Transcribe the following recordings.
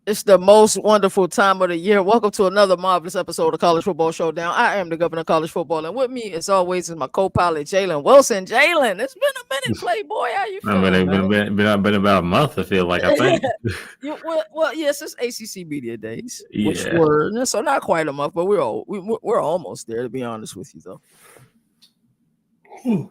It's the most wonderful time of the year. Welcome to another marvelous episode of College Football Showdown. I am the governor of college football, and with me, as always, is my co-pilot Jalen Wilson. Jalen, it's been a minute, Playboy. How you No, but feeling, it man? been about a month. I feel like I think. Yes, it's ACC Media Days, which Yeah. were so not quite a month, but we're almost there. To be honest with you, though.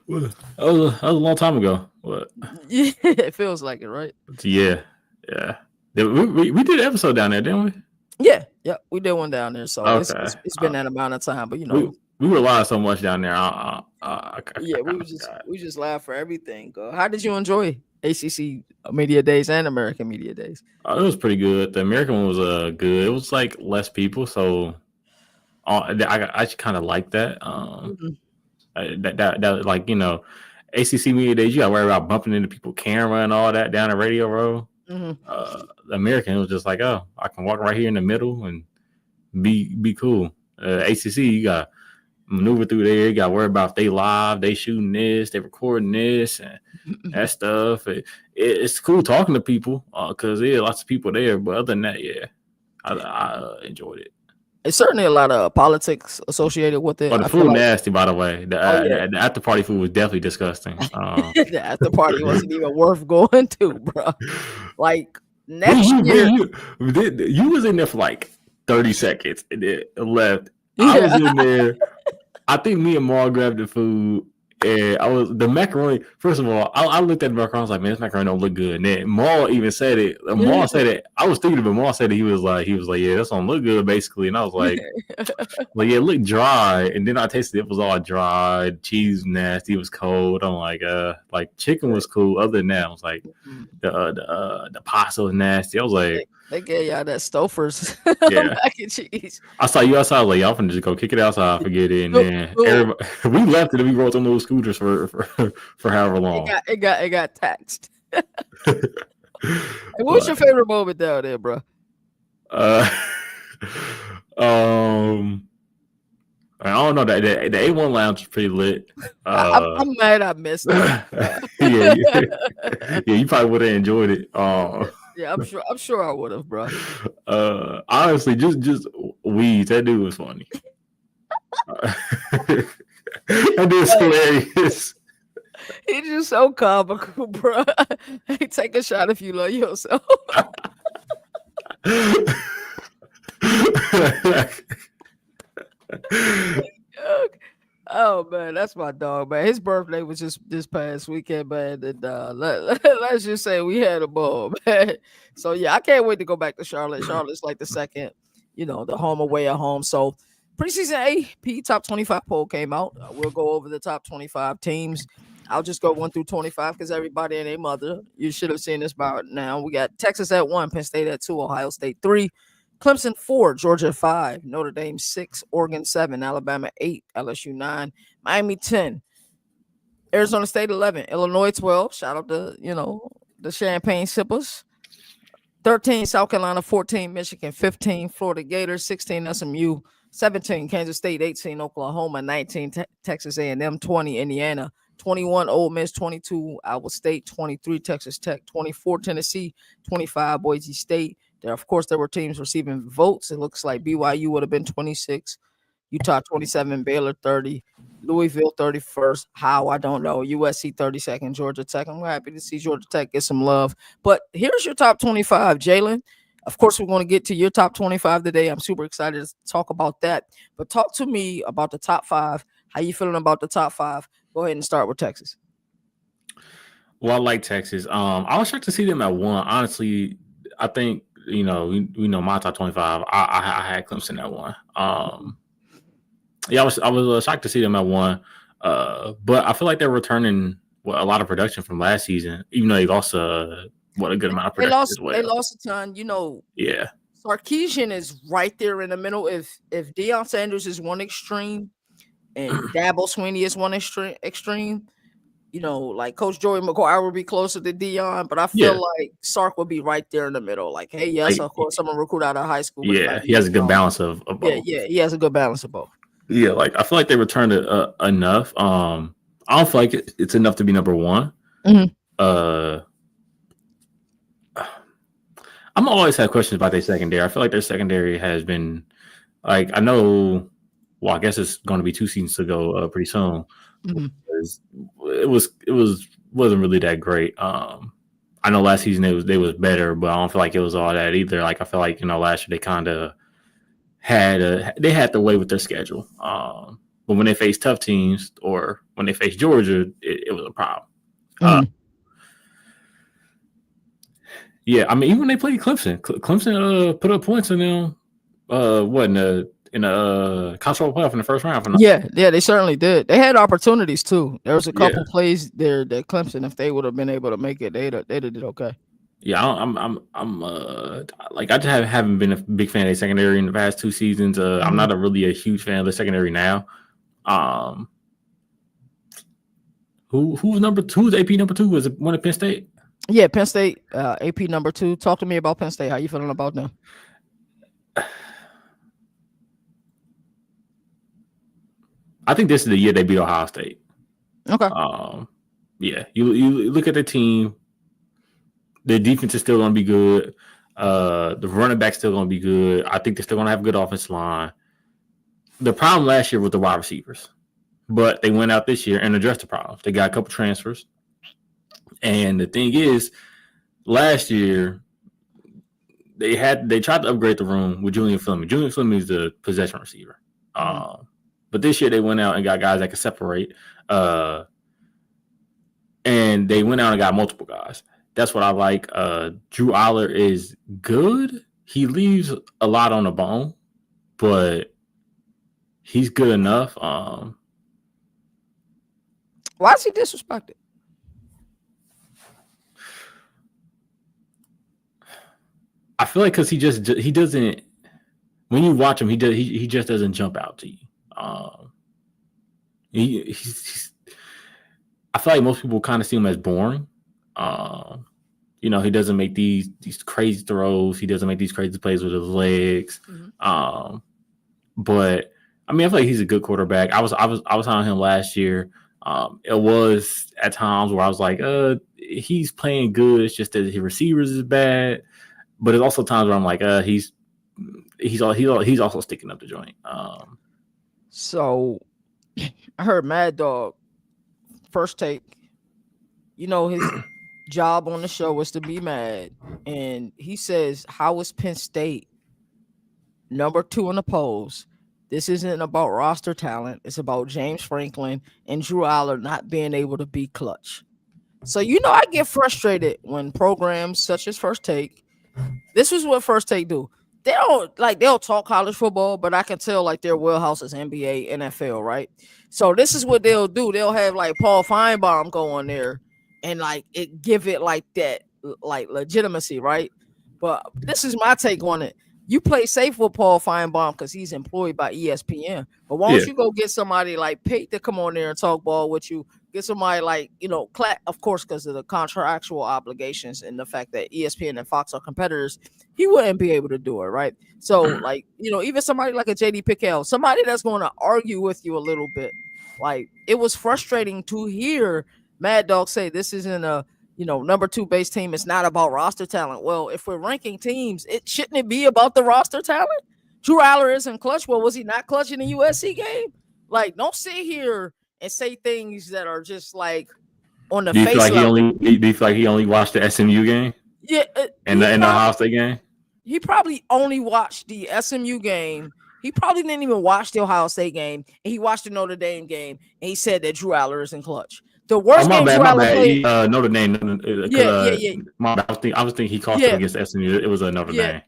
That was a long time ago. What? Yeah, it feels like it, right? Yeah, yeah. We did an episode down there, didn't we? Yeah, we did one down there, so it's Okay. it's, it's been that amount of time, but We rely so much down there. yeah, I kind of forgot. we just laugh for everything. How did you enjoy ACC Media Days and American Media Days? It was pretty good. The American one was good. It was like less people, so I kind of like that. Mhm. That like ACC Media Days, you got to worry about bumping into people's camera and all that down the radio row. Mhm. The American was just like, oh, I can walk right here in the middle and be cool. ACC, you got maneuver through there. You got to worry about if they live, they shooting this, they recording this, and that stuff. It's cool talking to people because there are lots of people there. But other than that, yeah, I enjoyed it. It's certainly a lot of politics associated with it. Oh, the I feel food like, nasty, by the way. yeah, The after party food was definitely disgusting. the after party wasn't even worth going to, bro. Like Wait, next year, you was in there for like 30 seconds and then left. I was yeah, in there. I think me and Maul grabbed the food, and the macaroni. First of all, I looked at the macaroni. I was like, "Man, this macaroni don't look good." And then Maul even said it. Maul said it. I was thinking of it. Maul said it. He was like, "Yeah, this don't look good," basically. And I was like, yeah, it looked dry." And then I tasted it was all dry. Cheese was nasty. It was cold. I'm like chicken was cool. Other than that, I was like, the pasta was nasty. I was like. They gave y'all that Stouffer's Yeah, mac and cheese. I saw you outside. I was like, y'all finna just go kick it outside, forget it, and Look, then look, we left it and we rode on those scooters for however long. it got taxed. Hey, what was your But favorite moment down there, bro? uh, um, I don't know that the A1 lounge is pretty lit. I'm mad I missed it. Yeah, you probably would have enjoyed it. Yeah, I'm sure I would have, bro. Honestly, just Weeds. That dude was funny. That dude's hilarious. He's just so comical, bro. Hey, take a shot if you love yourself. Oh man, that's my dog, man. His birthday was just this past weekend, man. And let's just say we had a ball, man. So yeah, I can't wait to go back to Charlotte. Charlotte's like the second, the home away at home. So preseason AP top 25 poll came out. We'll go over the top 25 teams. I'll just go 1 through 25 because everybody and their mother, you should have seen this by now. We got Texas at 1, Penn State at 2, Ohio State 3, Clemson 4, Georgia 5, Notre Dame 6, Oregon 7, Alabama 8, LSU 9, Miami 10, Arizona State 11, Illinois 12. Shout out to, the Champagne Sippers. 13, South Carolina 14, Michigan 15, Florida Gators 16, SMU 17, Kansas State 18, Oklahoma 19, Texas A&M 20, Indiana 21, Ole Miss 22, Iowa State 23, Texas Tech 24, Tennessee 25, Boise State. Of course, there were teams receiving votes. It looks like BYU would have been 26, Utah 27, Baylor 30, Louisville 31st. How? I don't know. USC 32nd, Georgia Tech. I'm happy to see Georgia Tech get some love. But here's your top 25, Jalen. Of course, we're going to get to your top 25 today. I'm super excited to talk about that. But talk to me about the top 5. How you feeling about the top 5? Go ahead and start with Texas. Well, I like Texas. I was shocked to see them at 1. Honestly, I think we know my top 25. I had Clemson at 1. Yeah, I was shocked to see them at 1. But I feel like they're returning a lot of production from last season, even though they lost a good amount of production as well. They lost a ton. Yeah. Sarkisian is right there in the middle. If Deion Sanders is one extreme and Dabo Swinney is one extreme, like Coach Joey McGuire would be closer to Deion, but I feel like Sark would be right there in the middle. Like, hey, yes, of course, I'm a recruit out of high school. Yeah, he has a good balance of both. Yeah, he has a good balance of both. Yeah, like I feel like they returned it enough. I don't feel like it's enough to be number 1. Mm-hmm. I'm I'm always have questions about their secondary. I feel like their secondary has been like I know. Well, I guess it's going to be 2 seasons to go pretty soon. Mhm. It wasn't really that great. I know last season they was better, but I don't feel like it was all that either. Like I feel like last year they kind of they had to way with their schedule. But when they faced tough teams or when they faced Georgia, it was a problem. Uh, Mhm. yeah, I mean even when they played Clemson, Clemson put up points in them. What in the college football playoff in the first round? Yeah, yeah, they certainly did. They had opportunities too. There was a Yeah, couple plays there that Clemson, if they would have been able to make it, they'd have did okay. yeah. I'm like I just haven't been a big fan of the secondary in the past 2 seasons. I'm Mhm. not a huge fan of the secondary now. Um, who's number two? Who's AP number two? Was it one at Penn State? Yeah, Penn State, AP number 2. Talk to me about Penn State. How you feeling about them? I think this is the year they beat Ohio State. Okay. Um, yeah, you look at the team. The defense is still going to be good. The running back's still going to be good. I think they're still going to have a good offensive line. The problem last year was the wide receivers, but they went out this year and addressed the problems. They got a couple transfers, and the thing is, last year they tried to upgrade the room with Julian Fleming. Julian Fleming is the possession receiver. Mhm. But this year they went out and got guys that could separate. And they went out and got multiple guys. That's what I like. Drew Aller is good. He leaves a lot on the bone, but he's good enough. Why is he disrespected? I feel like because he doesn't. When you watch him, he just doesn't jump out to you. He's I feel like most people kind of see him as boring. He doesn't make these crazy throws. He doesn't make these crazy plays with his legs. Mhm. But I mean, I feel like he's a good quarterback. I was on him last year. It was at times where I was like, he's playing good. It's just that his receivers is bad. But there's also times where I'm like, he's also sticking up the joint. So I heard Mad Dog first take. His job on the show was to be mad, and he says, "How is Penn State number 2 in the polls? This isn't about roster talent. It's about James Franklin and Drew Aller not being able to be clutch." So I get frustrated when programs such as First Take. This is what First Take do. They'll talk college football, but I can tell like their wheelhouse is NBA, NFL, right? So this is what they'll do. They'll have like Paul Feinbaum go on there and like it give it like that like legitimacy, right? But this is my take on it. You play safe with Paul Feinbaum because he's employed by ESPN. But why Yeah, don't you go get somebody like Pate to come on there and talk ball with you? Get somebody like, of course, because of the contractual obligations and the fact that ESPN and Fox are competitors, he wouldn't be able to do it, right? So, like, even somebody like a JD Pickell, somebody that's going to argue with you a little bit. Like, it was frustrating to hear Mad Dog say this isn't a number 2 base team. It's not about roster talent. Well, if we're ranking teams, shouldn't it be about the roster talent? Drew Aller isn't clutch. Well, was he not clutch in the USC game? Like, don't sit here and say things that are just like on the do you feel face like level. he only watched the SMU game Yeah, and the Ohio State game? he probably only watched the SMU game. He probably didn't even watch the Ohio State game, and he watched the Notre Dame game, and he said that Drew Aller isn't clutch. The Oh worst my game bad, Drew my Aller bad. played. Notre Dame, because Yeah, yeah, yeah, my bad. I was thinking he cost them yeah, against SMU. It was a Notre yeah,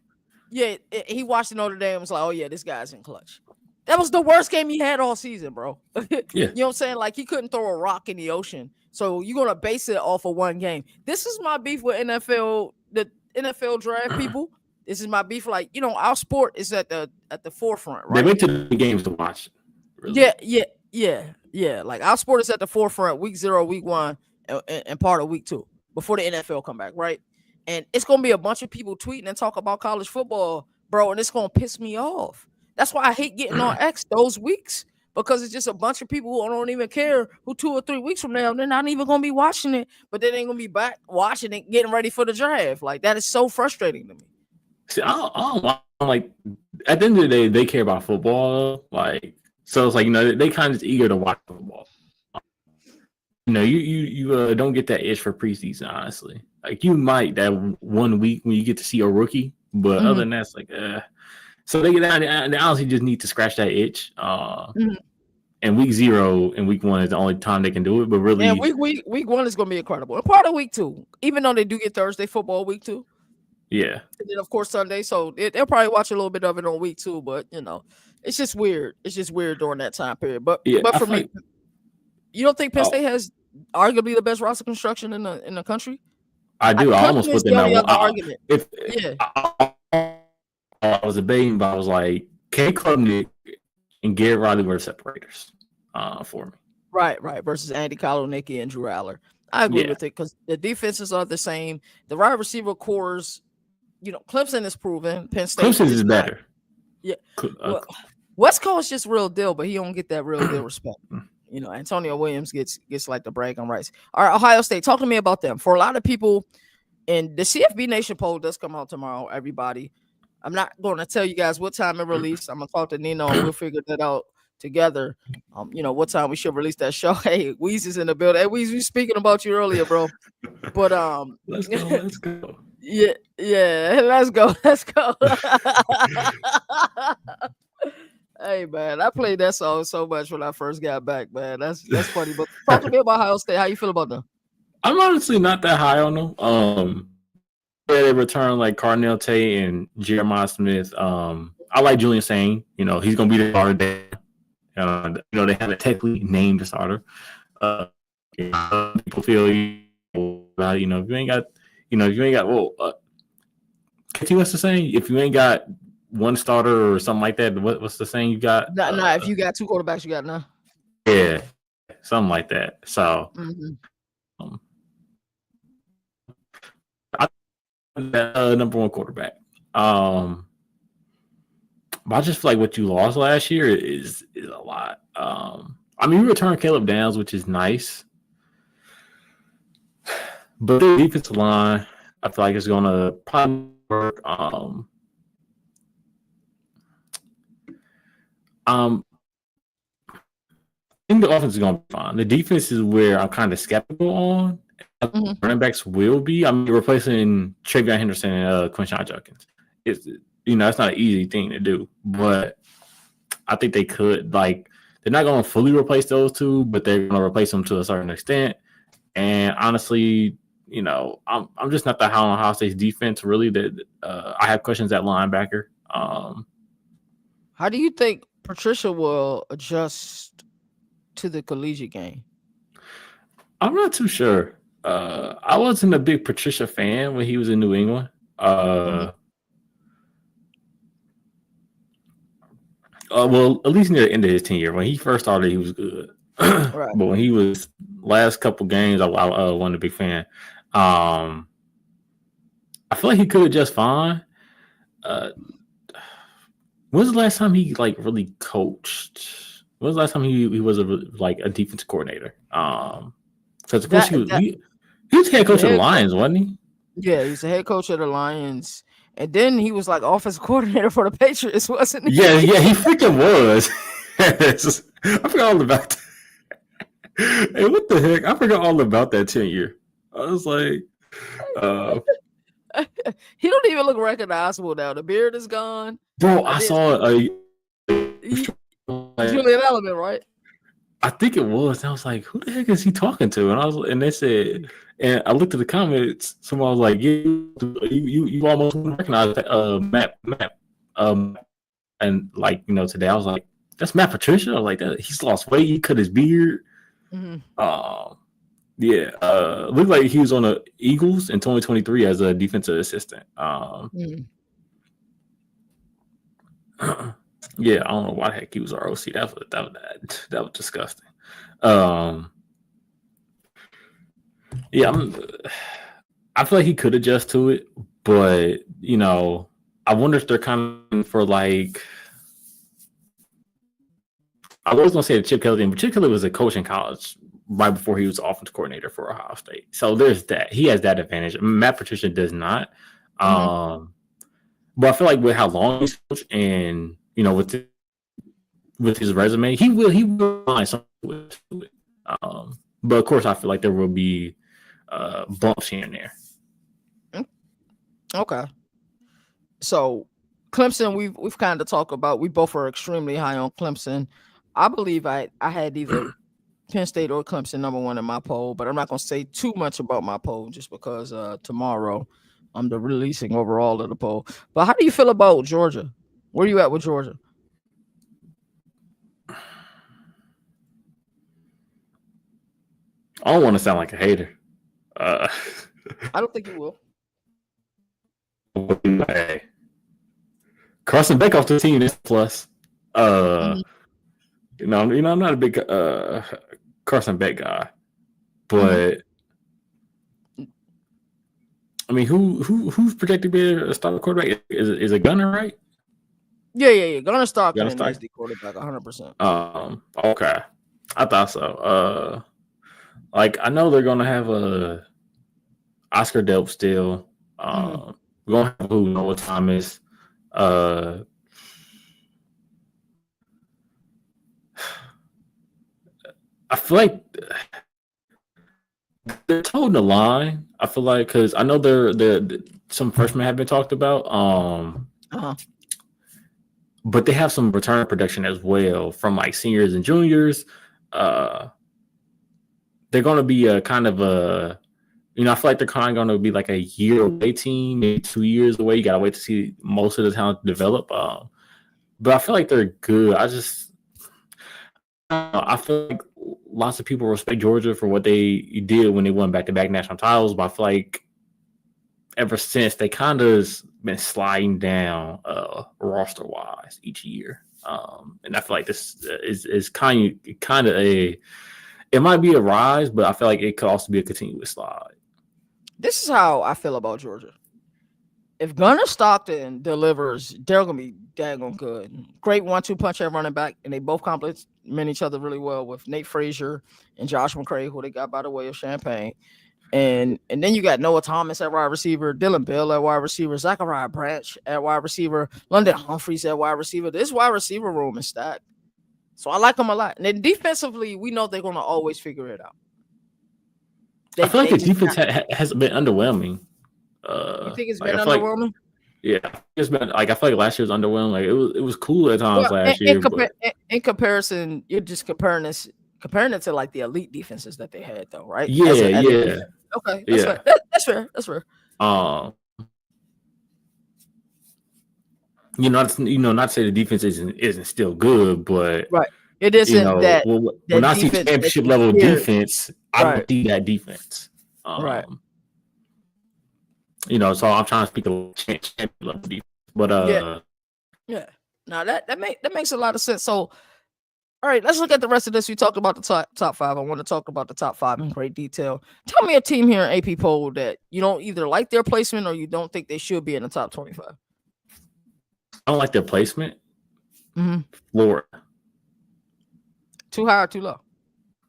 Dame. yeah. He watched the Notre Dame and was like, "Oh yeah, this guy's in clutch." That was the worst game he had all season, bro. You Yeah, know what I'm saying? Like he couldn't throw a rock in the ocean. So you're gonna base it off of one game. This is my beef with the NFL draft people. This is my beef. Like, our sport is at the forefront, they right? went to the games to watch. Really, Yeah, yeah, yeah. Like our sport is at the forefront week 0, week 1, and part of week 2 before the NFL come back, right? And it's gonna be a bunch of people tweeting and talk about college football, bro, and it's gonna piss me off. That's why I hate getting on X those weeks because it's just a bunch of people who don't even care who 2 or 3 weeks from now they're not even gonna be watching it, but they ain't gonna be back watching it, getting ready for the draft. Like that is so frustrating to me. See, I'm like, at the end of the day, they care about football. Like, so it's like, they kind of just eager to watch football. You don't get that itch for preseason, honestly. Like, you might that 1 week when you get to see a rookie, but other Mhm, than that, it's like, so they get out. They honestly just need to scratch that itch. mhm. And week 0 and week 1 is the only time they can do it. But And really, week one is gonna be incredible. And part of week two, even though they do get Thursday football week two, yeah, and then of course Sunday, so they'll probably watch a little bit of it on week two. But it's just weird. It's just weird during that time period. But yeah. but I for feel me, like, you don't think Penn oh, State has arguably the best roster construction in the country? I do. I almost Clemson is put the them at only one. other argument. If Yeah, I was debating, but I was like, K Klubnik and Garrett Riley were the separators for me. right. Versus Andy Kaloniki and Drew Aller. I agree Yeah, with it because the defenses are the same. The wide receiver cores, Clemson is proven. Penn State Clemson is is not. better. Yeah. Uh, Well, West Coast just real deal, but he don't get that real deal respect. Antonio Williams gets like the bragging rights. All right, Ohio State, talk to me about them. For a lot of people, and the CFB Nation poll does come out tomorrow, everybody. I'm not going to tell you guys what time it released. I'm going to talk to Nino and we'll figure that out together. What time we should release that show. Hey, Weez is in the building. Hey, Weez, we speaking about you earlier, bro. But let's go. Let's go. yeah, let's go. Let's go. Hey man, I played that song so much when I first got back, man. That's funny. But talk to me about Ohio State. How you feel about them? I'm honestly not that high on them. Yeah, they return like Carnell Tate and Jeremiah Smith. I like Julian Sane. He's gonna be the starter there. They haven't technically named the starter. People feel about if you ain't got what's the saying? If you ain't got one starter or something like that, what's the saying you got? Nah, if you got two quarterbacks, you got none. Yeah, something like that. So um, I number one quarterback. But I just feel like what you lost last year is a lot. You return Caleb Downs, which is nice, but the defensive line, I feel like it's gonna probably work. I think the offense is gonna be fine. The defense is where I'm kind of skeptical on. Running backs will be. Replacing Travion Henderson and Quinshon Judkins. It's not an easy thing to do, but I think they could. Like, they're not going to fully replace those two, but they're going to replace them to a certain extent. And honestly, I'm just not that high on Ohio State's defense. Really, that I have questions at linebacker. How do you think Patricia will adjust to the collegiate game? I'm not too sure. I wasn't a big Patricia fan when he was in New England. Well, at least near the end of his tenure, when he first started, he was good. Right. But when he was last couple games, I wasn't a big fan. I feel like he could have just fine. When was the last time he really coached? When was the last time he was a defense coordinator? Because of course he was head coach of the Lions, wasn't he? Yeah, he's the head coach of the Lions. And then he was like offensive coordinator for the Patriots, wasn't he? Yeah, he freaking was. I forgot all about that. Hey, what the heck? I forgot all about that tenure. I was like, he don't even look recognizable now. The beard is gone. Bro, I saw Julian Edelman, right? I think it was. And I was like, who the heck is he talking to? And they said, and I looked at the comments. Someone was like, you almost recognize Matt. And today I was like, that's Matt Patricia. I was like, he's lost weight. He cut his beard. Yeah. Looked like he was on the Eagles in 2023 as a defensive assistant. Yeah, I don't know why the heck he was our OC. That was disgusting. Yeah, I feel like he could adjust to it, but I wonder if they're kind of for like. I was gonna say the Chip Kelly thing, but Chip Kelly was a coach in college right before he was offensive coordinator for Ohio State. So there's that. He has that advantage. Matt Patricia does not. But I feel like with how long he's coached and with his resume, he will find something to it. But of course, I feel like there will be bumps here and there. Okay. So Clemson, we've kind of talked about. We both are extremely high on Clemson. I believe I had either Penn State or Clemson number one in my poll, but I'm not gonna say too much about my poll just because tomorrow I'm the releasing overall of the poll. But how do you feel about Georgia? Where are you at with Georgia? I don't want to sound like a hater. Uh, I don't think you will. hey, Carson Beck off the team is plus. Mhm. I'm not a big Carson Beck guy, Mhm. but I mean, who's projected to be a starting quarterback? Is it Gunner, right? Yeah. Gunnar Stockton Gunner and is Stock. the quarterback, 100%. Okay, I thought so. Like I know they're gonna have a Oscar Delp still. Mhm. We're gonna have who Noah Thomas. Uh, I feel like they're toting the line. I feel like because I know they're some freshmen have been talked about. Uh-huh. But they have some return production as well from like seniors and juniors. Uh, they're going to be a kind of a, I feel like they're kind of going to be like a year away team, maybe 2 years away. You got to wait to see most of the talent develop. But I feel like they're good. I feel like lots of people respect Georgia for what they did when they won back-to-back national titles, but I feel like ever since they kind of been sliding down roster wise each year. And I feel like this is kind of it might be a rise, but I feel like it could also be a continuous slide. This is how I feel about Georgia. If Gunnar Stockton delivers, they're gonna be daggone good. Great 1-2 punch at running back, and they both complement each other really well with Nate Frazier and Josh McCray, who they got by the way of Champagne. And then you got Noah Thomas at wide receiver, Dylan Bill at wide receiver, Zachariah Branch at wide receiver, London Humphreys at wide receiver. This wide receiver room is stacked. So I like them a lot. And then defensively, we know they're gonna always figure it out. I feel like They the just defense has been underwhelming. you think it's Like been I feel like underwhelming? yeah, it's been like I feel like last year was underwhelming. Like it was cool at times Well, last year, but in comparison, you're just comparing it to like the elite defenses that they had, though, right? yeah, As a yeah, defense. Okay, that's yeah. fair. That's fair. That's fair. Um, not to say the defense isn't still good, but Right. It isn't that when that I see defense that championship you level fear. defense, I Right. don't see that defense. Right. So I'm trying to speak of championship level defense, but Yeah. Yeah. Now that makes a lot of sense. So, all right, let's look at the rest of this. We talked about the top five. I want to talk about the top five in great detail. Tell me a team here in AP poll that you don't either like their placement or you don't think they should be in the top 25. I don't like their placement. Mm-hmm. Florida Too high or too low?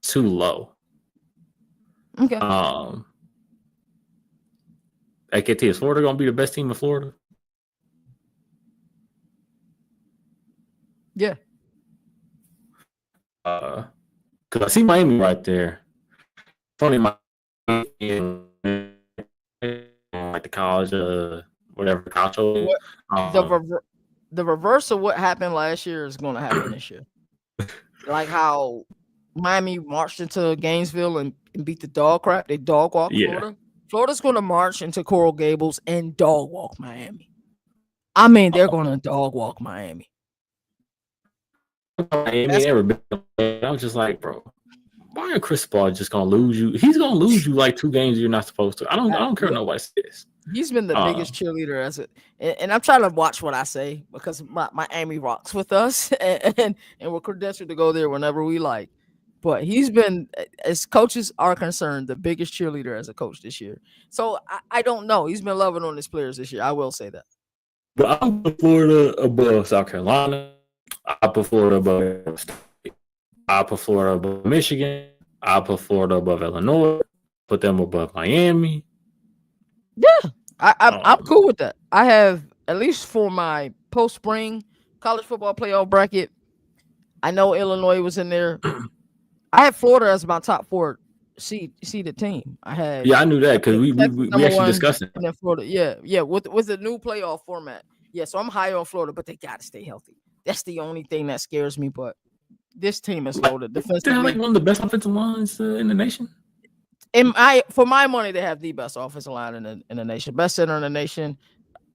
too low. Okay. AKT, is Florida gonna be the best team in Florida? Yeah. Because I see Miami right there. Tony Miami, like the college, whatever college. The reverse of what happened last year is going to happen this year. Like how Miami marched into Gainesville and beat the dog crap. They dog walk Florida. Florida's going to march into Coral Gables and dog walk Miami. I mean, they're going to dog walk Miami. I was just like, bro, why are Chris Paul just gonna lose you? He's gonna lose you like 2 games you're not supposed to. I don't care what nobody says. He's been the biggest cheerleader as it, and I'm trying to watch what I say because Miami rocks with us, and we're credentialed to go there whenever we like. But he's been, as coaches are concerned, the biggest cheerleader as a coach this year. So I don't know. He's been loving on his players this year. I will say that. But I put Florida above South Carolina. I put Florida above State. I put Florida above Michigan. I put Florida above Illinois. Put them above Miami. Yeah, I'm cool with that. I have at least for my post spring college football playoff bracket. I know Illinois was in there. I had Florida as my top four seeded team. I had Yeah, I knew that because Texas we number actually one, discussed it. and then Florida. Yeah, with the new playoff format. Yeah, so I'm higher on Florida, but they gotta stay healthy. That's the only thing that scares me. But this team is What? loaded They have like defensively. one of the best offensive lines in the nation. For my money, they have the best offensive line in the nation, best center in the nation.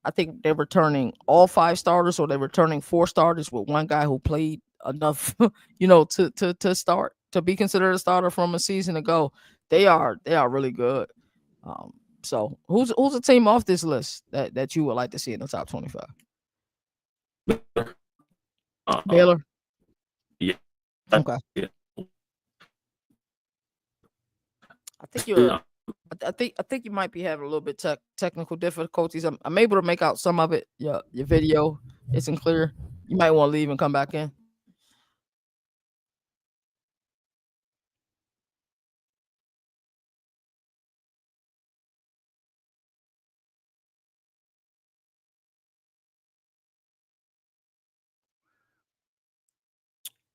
I think they're returning all 5 starters, or they're returning 4 starters with one guy who played enough, to start to be considered a starter from a season ago. They are really good. Um, so who's a team off this list that you would like to see in the top 25? Uh, Baylor. yeah, Okay, yeah. I think you're. I think you might be having a little bit technical difficulties. I'm able to make out some of it. Your video isn't clear. You might want to leave and come back in.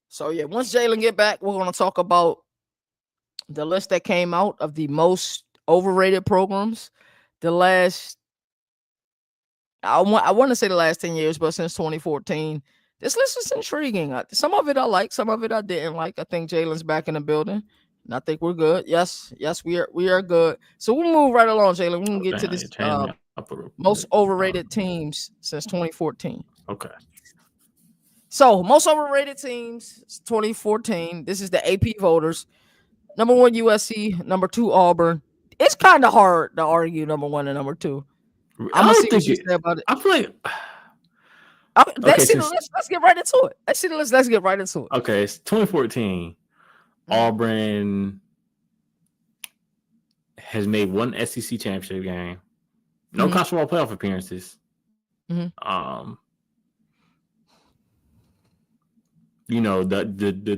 So yeah, once Jalen get back, we're gonna talk about the list that came out of the most overrated programs. The last, I want to say the last 10 years, but since 2014, this list is intriguing. Some of it I like, some of it I didn't like. I think Jalen's back in the building, and I think we're good. Yes, we are good. So we'll move right along, Jalen. We can get to Damn, you this changed me up a little bit. most overrated teams since 2014. Okay. So most overrated teams 2014. This is the AP voters. Number one, USC. Number two, Auburn. It's kind of hard to argue number one and number two. I I'm gonna don't see what think you it. say about it. I feel like Let's okay see the since list. Let's get right into it. Let's see the list. Let's get right into it. okay it's 2014. Auburn has made one SEC championship game, no college football playoff appearances. The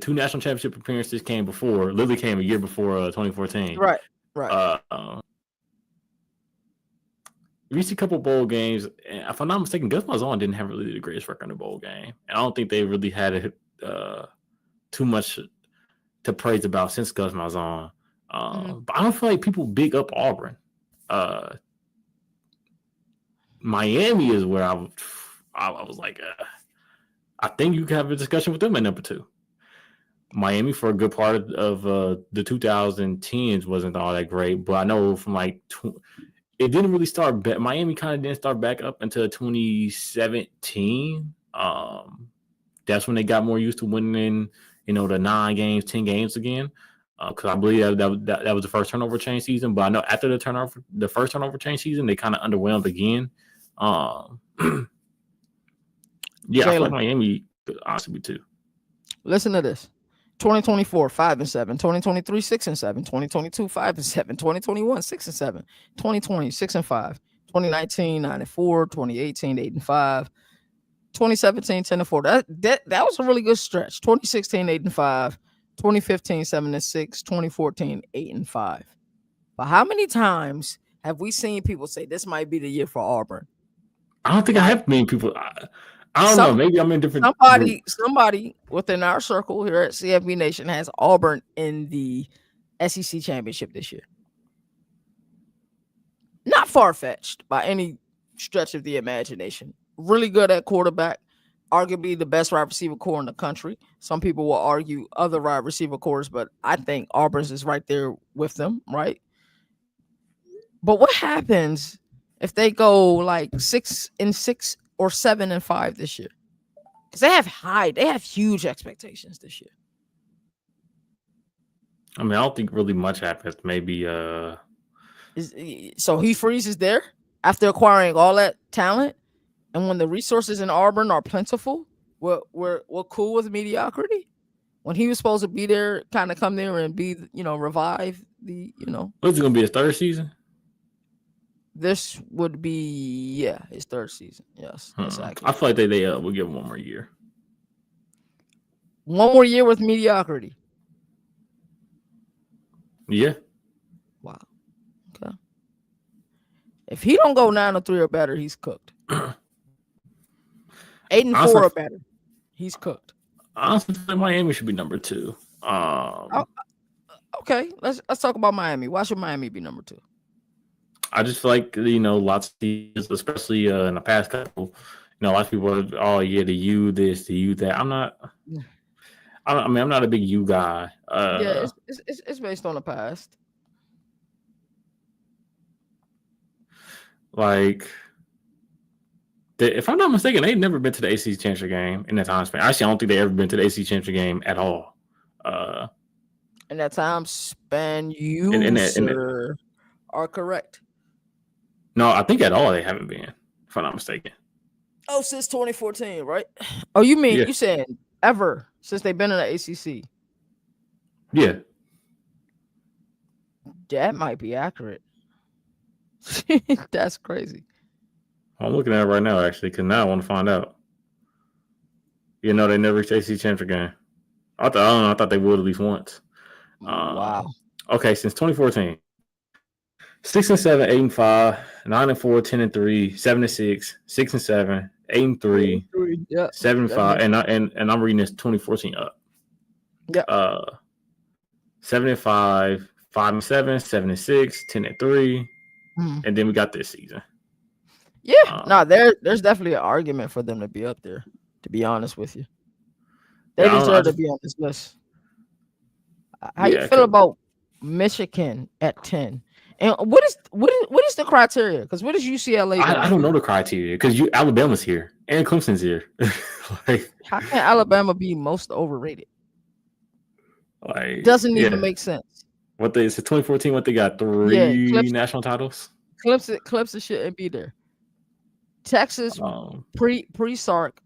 2 national championship appearances came before. Literally came a year before 2014. Right. We see a couple bowl games. And if I'm not mistaken, Gus Malzahn didn't have really the greatest record in the bowl game, and I don't think they really had too much to praise about since Gus Malzahn. But I don't feel like people big up Auburn. Miami is where I was like, I think you can have a discussion with them at number 2. Miami for a good part of the 2010s wasn't all that great, but I know from like it didn't really start. Miami kind of didn't start back up until 2017. That's when they got more used to winning, the 9 games, 10 games again. Because I believe that was the first turnover chain season. But I know after the first turnover chain season, they kind of underwhelmed again. Yeah, I feel like Miami could honestly be 2. Listen to this. 2024, 5-7, 2023, 6-7, 2022, 5-7, 2021, 6-7, 2020, 6-5, 2019, 9-4, 2018, 8-5, 2017, 10-4. That was a really good stretch. 2016, 8-5, 2015, 7-6, 2014, 8-5. But how many times have we seen people say this might be the year for Auburn? I don't think I have many people. I don't know. Maybe I'm in different. Somebody within our circle here at CFB Nation has Auburn in the SEC championship this year. Not far-fetched by any stretch of the imagination. Really good at quarterback. Arguably the best wide receiver core in the country. Some people will argue other wide receiver cores, but I think Auburn's is right there with them, right? But what happens if they go like 6-6 or 7-5 this year? Because they have huge expectations this year. I mean, I don't think really much happens. Maybe so Hugh Freeze is there after acquiring all that talent, and when the resources in Auburn are plentiful, we're cool with mediocrity. When he was supposed to be there, kind of come there and be, revive the, What's it gonna be, his 3rd season? This would be his 3rd season. Yes, that's accurate. I feel like they will give him one more year. One more year with mediocrity. Yeah. Wow. Okay. If he don't go 9-3 or better, he's cooked. 8-4 Honestly, or better. He's cooked. honestly, I think Miami should be number 2. Oh, okay, let's talk about Miami. Why should Miami be number 2? I just feel like lots of teams, especially in the past couple, a lot of people are, oh yeah, the U this, the U that. I'm not. I mean, I'm not a big U guy. Yeah, it's based on the past. Like, if I'm not mistaken, they've never been to the ACC championship game in that time span. Actually, I don't think they've ever been to the ACC championship game at all. In that time span, In you, that, in that, sir, are correct. no, I think at all they haven't been, if I'm not mistaken. Oh, since 2014, right? Oh, you mean Yeah, you saying ever since they've been in the ACC? yeah. That might be accurate. That's crazy. I'm looking at it right now, actually, because now I want to find out. They never reached ACC championship game. I don't know. I thought they would at least once. Wow. Okay, since 2014, 6-7, 8-5, 9-4, 10-3, 7-6, 6-7, 8-3, Yeah, 7-5, and I'm reading this 2014 up. Yeah. 7-5, 5-7, 7-6, 10-3, and then we got this season. Yeah, no, there's definitely an argument for them to be up there. To be honest with you, they deserve to be on this list. How you feel about Michigan at 10? And what is the criteria? Because what is UCLA? I don't know the criteria because Alabama's here and Clemson's here. Like, how can Alabama be most overrated? Like, doesn't even make sense. What it's 2014? What they got? 3 national titles. Clemson shouldn't be there. Texas pre-Sark.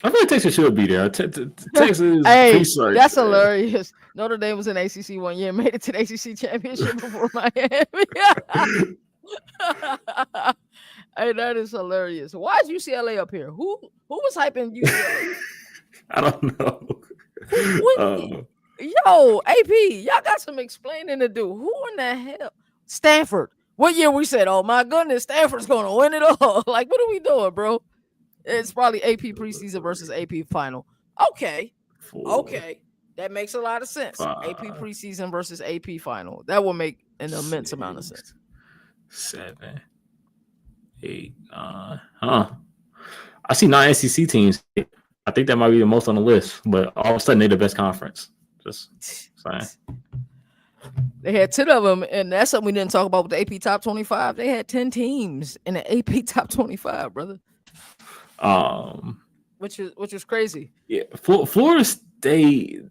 I feel like Texas should be there. Texas, hey, that's hilarious. Notre Dame was in ACC one year, made it to the ACC championship before Miami. Hey, that is hilarious. Why is UCLA up here? Who was hyping UCLA? I don't know. Yo, AP, y'all got some explaining to do. Who in the hell? Stanford. What year we said, oh my goodness, Stanford's going to win it all. Like, what are we doing, bro? It's probably AP preseason versus AP final. Okay. 4, okay. That makes a lot of sense. 5, AP preseason versus AP final. That will make an immense 6, amount of sense. 7, 8, 9. I see 9 SEC teams. I think that might be the most on the list, but all of a sudden they're the best conference. Just saying. They had 10 of them, and that's something we didn't talk about with the AP Top 25. They had 10 teams in the AP Top 25, brother. Which is crazy. Yeah, Florida State.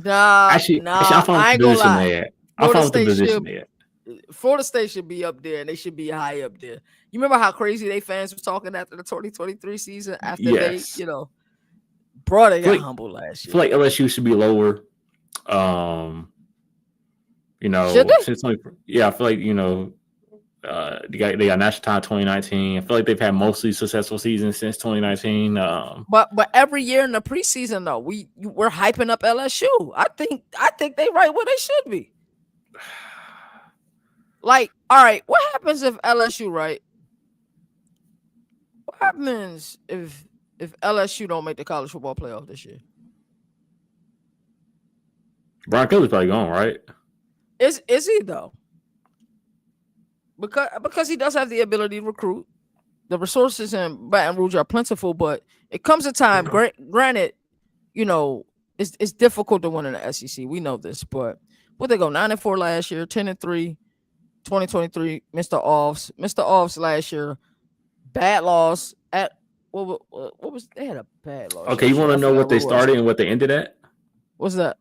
Actually, I ain't gonna lie. Florida State should be up there, and they should be high up there. You remember how crazy they fans were talking after the 2023 season? After they, bro, they got humbled last year. I feel like LSU should be lower. Since I feel like they got national title 2019. I feel like they've had mostly successful seasons since 2019. But every year in the preseason though, we're hyping up LSU. I think they right where they should be. Like, all right, what happens if LSU right? What happens if LSU don't make the college football playoff this year? Brian Kelly's probably gone, right? Is he though? Because he does have the ability to recruit. The resources in Baton Rouge are plentiful, but it comes a time. Granted, it's difficult to win in the SEC. We know this, but what they go 9-4 last year, 10-3, 2023. Mr. Offs last year, bad loss at what was they had a bad loss. Okay, you want to know what they started and what they ended at? What's that?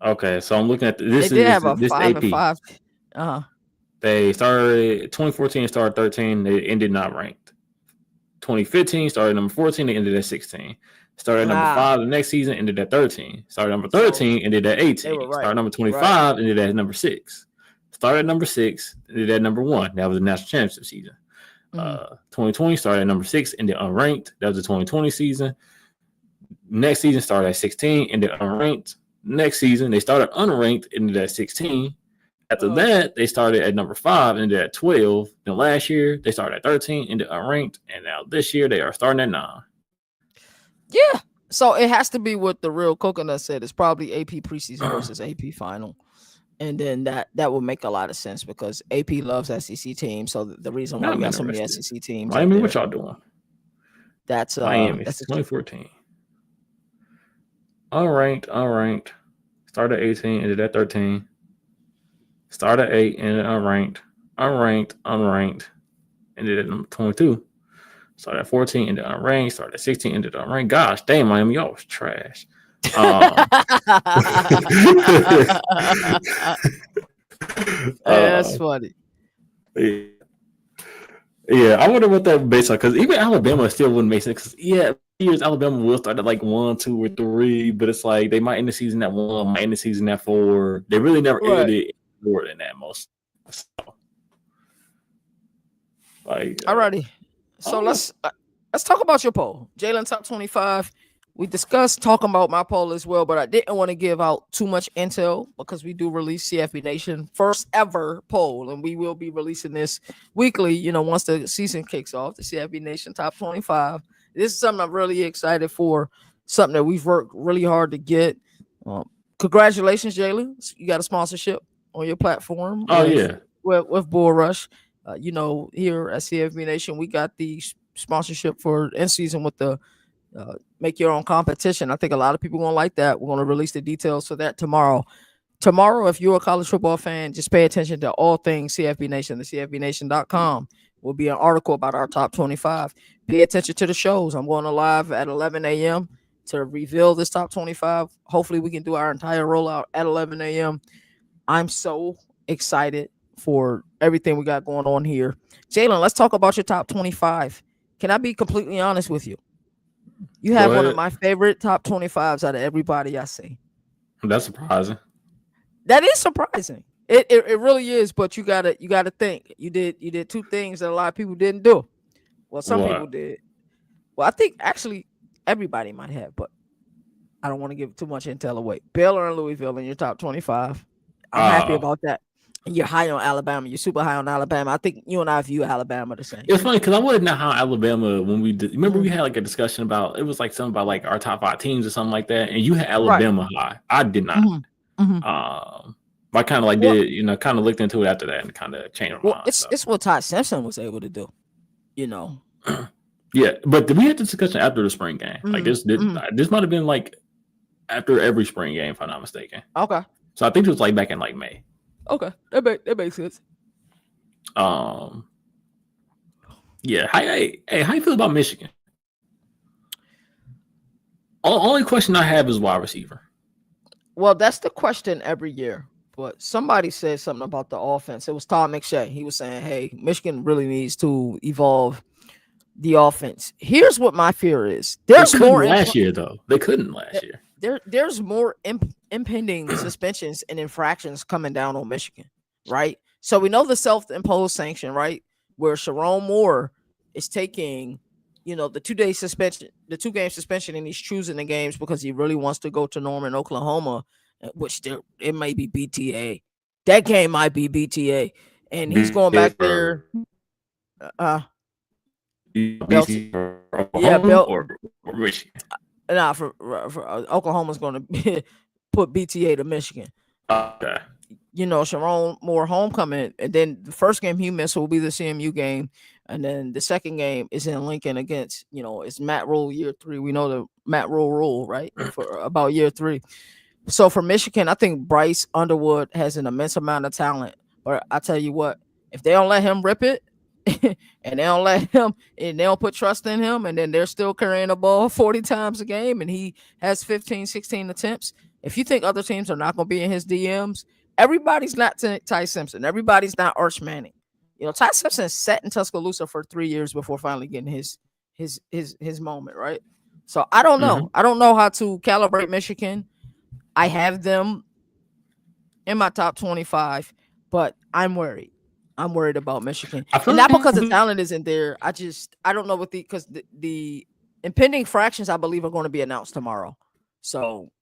Okay, so I'm looking at this. They did have a 5-5. They started 2014, started 13. They ended not ranked. 2015 started number 14. They ended at 16. Started number 5 the next season, ended at 13. Started number 13, ended at 18. Right. Started number 25, ended at number 6. Started at number 6, ended at number 1. That was the national championship season. 2020 started at number 6, ended unranked. That was the 2020 season. Next season started at 16, ended unranked. Next season they started unranked, ended at 16. After that, they started at number 5 and they're at 12. Then last year they started at 13 and they're unranked, and now this year they are starting at 9. Yeah. So it has to be what the real coconut said. It's probably AP preseason versus AP final. And then that would make a lot of sense because AP loves SEC teams. So the reason why Now we I'm got so many interested. SEC teams up Miami, there. what y'all doing? That's Miami, that's 2014. Unranked. Started at 18, ended at 13. Started at 8, ended unranked, ended at number 22. Started at 14, ended unranked. Started at 16, ended unranked. Gosh, dang, Miami, y'all was trash. That's funny. Yeah, I wonder what that based on, because even Alabama still wouldn't make sense. Because years Alabama will start at like 1, 2, or 3, but it's like they might end the season at 1, might end the season at 4. They really never ended it more than that most. So, like, alrighty. So let's talk about your poll, Jalen top 25. We discussed talking about my poll as well, but I didn't want to give out too much intel because we do release CFB Nation first ever poll, and we will be releasing this weekly. Once the season kicks off, the CFB Nation top 25. This is something I'm really excited for. Something that we've worked really hard to get. Congratulations, Jalen! You got a sponsorship on your platform. With Bull Rush. Here at CFB Nation, we got the sponsorship for in season with the make your own competition. I think a lot of people gonna like that. We're gonna release the details for that tomorrow. Tomorrow, if you're a college football fan, just pay attention to all things CFB Nation. The CFBNation.com will be an article about our top 25. Pay attention to the shows. I'm going to live at 11 a.m. to reveal this top 25. Hopefully, we can do our entire rollout at 11 a.m. I'm so excited for everything we got going on here. Jalen, let's talk about your top 25. Can I be completely honest with you? You have one of my favorite top 25s out of everybody I see. That's surprising. That is surprising. It really is, but you gotta think. You did two things that a lot of people didn't do. Well, some people did. Well, I think actually everybody might have, but I don't want to give too much intel away. Baylor and Louisville in your top 25. I'm happy about that. You're high on Alabama. You're super high on Alabama. I think you and I view Alabama the same. It's funny because I wouldn't know how Alabama when we did. Remember we had like a discussion about it was like something about like our top 5 teams or something like that, and you had Alabama high. I did not. I kind of like did kind of looked into it after that and kind of changed my mind. It's what Todd Simpson was able to do. Yeah, but we had the discussion after the spring game. Like this might have been like after every spring game, if I'm not mistaken. Okay. So I think it was like back in like May. Okay, that makes sense. Yeah. How you feel about Michigan? Only question I have is wide receiver. Well, that's the question every year. But somebody said something about the offense. It was Todd McShay. He was saying, "Hey, Michigan really needs to evolve the offense." Here's what my fear is. There's more last year though. They couldn't last year. There's more impending suspensions and infractions coming down on Michigan, right? So we know the self-imposed sanction, right, where Sharon Moore is taking, the 2-day suspension, the 2-game suspension, and he's choosing the games because he really wants to go to Norman, Oklahoma, which it may be BTA. That game might be BTA, and he's going back there. Or Michigan. Nah, for Oklahoma's going to put BTA to Michigan. Okay. Sharon Moore homecoming, and then the first game he missed will be the CMU game, and then the second game is in Lincoln against, it's Matt Rule year 3. We know the Matt Rule, right, for about year 3. So for Michigan, I think Bryce Underwood has an immense amount of talent, but I tell you what, if they don't let him rip it, and they don't let him, and they don't put trust in him, and then they're still carrying the ball 40 times a game, and he has 15, 16 attempts. If you think other teams are not going to be in his DMs, everybody's not Ty Simpson. Everybody's not Arch Manning. Ty Simpson sat in Tuscaloosa for 3 years before finally getting his moment, right? So I don't know. I don't know how to calibrate Michigan. I have them in my top 25, but I'm worried. I'm worried about Michigan, and not because the talent isn't there. I don't know because the impending fractions I believe are going to be announced tomorrow. So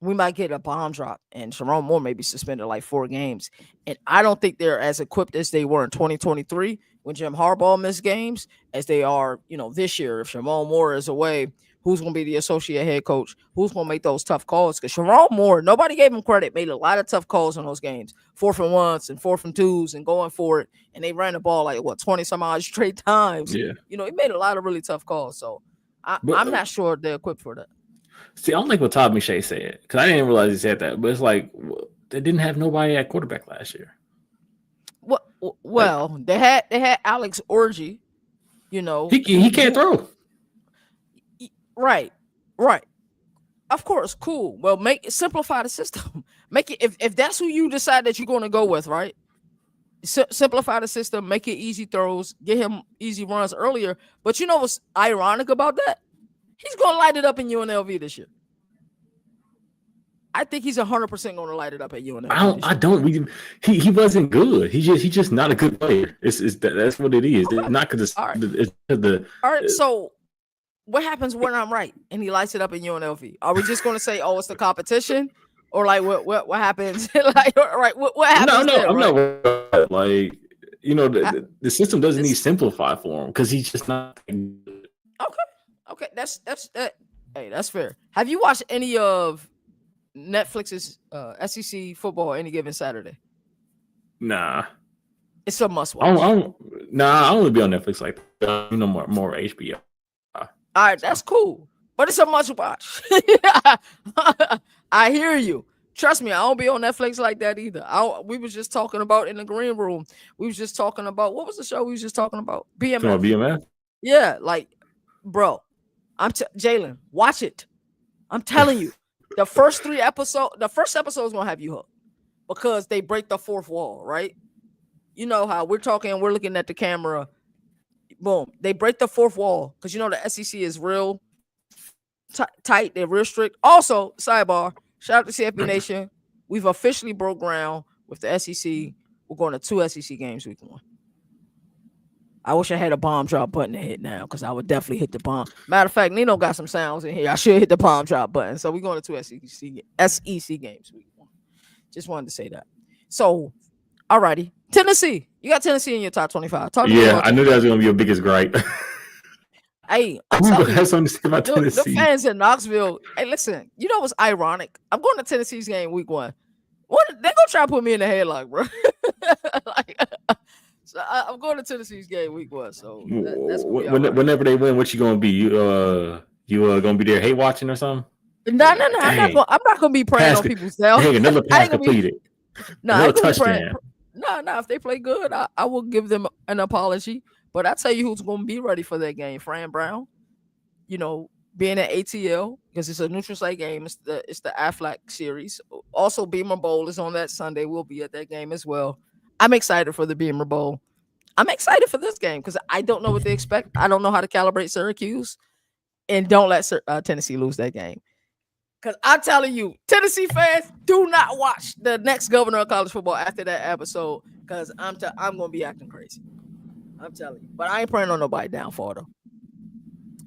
we might get a bomb drop, and Jerome Moore may be suspended like 4 games. And I don't think they're as equipped as they were in 2023 when Jim Harbaugh missed games as they are, this year. If Jerome Moore is away, who's going to be the associate head coach? Who's going to make those tough calls? Because Jerome Moore, nobody gave him credit, made a lot of tough calls in those games, 4th-and-1s and 4th-and-2s and going for it. And they ran the ball like 20 some odd straight times. Yeah. He made a lot of really tough calls. So I'm not sure they're equipped for that. See, I don't like what Todd McShay said because I didn't realize he said that. But it's like they didn't have nobody at quarterback last year. Well, they had Alex Orji. He can't throw. Right. Of course, cool. Well, simplify the system. Make it if that's who you decide that you're going to go with, right? Simplify the system, make it easy throws, get him easy runs earlier. But you know what's ironic about that? He's going to light it up in UNLV this year. I think he's 100% going to light it up at UNLV. I don't. He wasn't good. He's just not a good player. That's what it is. Okay. It's not because all right. So what happens when I'm right and he lights it up in UNLV? Are we just going to say, oh, it's the competition? Or like what happens? Like, right? What happens? No, I'm not like the system doesn't need simplify for him because he's just not. Okay. That's hey, that's fair. Have you watched any of Netflix's SEC football any given Saturday? Nah, it's a must watch. I only be on Netflix like more HBO. All right, that's cool, but it's a must watch. I hear you. Trust me, I don't be on Netflix like that either. We was just talking about in the green room. We was just talking about what was the show we was just talking about? BMF. BMF. Yeah, like, bro, Jalen, watch it. I'm telling you. The first episode is gonna have you hooked because they break the fourth wall, right? You know how we're looking at the camera. Boom, they break the fourth wall because the SEC is real tight. They're real strict. Also, sidebar, shout out to CFB Nation. We've officially broke ground with the SEC. We're going to 2 SEC games week 1. I wish I had a bomb drop button to hit now because I would definitely hit the bomb. Matter of fact, Nino got some sounds in here. I should hit the bomb drop button. So we're going to 2 SEC games week 1. Just wanted to say that. So, alrighty. Tennessee. You got Tennessee in your top 25. I knew that was going to be your biggest gripe. Hey, I'm going to have something to say about Tennessee. The fans in Knoxville. Hey, listen. You know what's ironic? I'm going to Tennessee's game week 1. They're going to try to put me in the headlock, bro. So I'm going to Tennessee's game week 1. So that's whenever they win, what you gonna be? You gonna be there hate watching or something? No. I'm not gonna be praying on people's self. Hey, another pass completed. No, touchdown. No. If they play good, I will give them an apology. But I tell you who's gonna be ready for that game: Fran Brown. Being at ATL because it's a neutral site game. It's the Aflac series. Also, Beamer Bowl is on that Sunday. We'll be at that game as well. I'm excited for the Beamer Bowl. I'm excited for this game because I don't know what they expect. I don't know how to calibrate Syracuse. And don't let Tennessee lose that game. Because I'm telling you, Tennessee fans, do not watch the next governor of college football after that episode because I'm going to be acting crazy. I'm telling you. But I ain't praying on nobody downfall, though.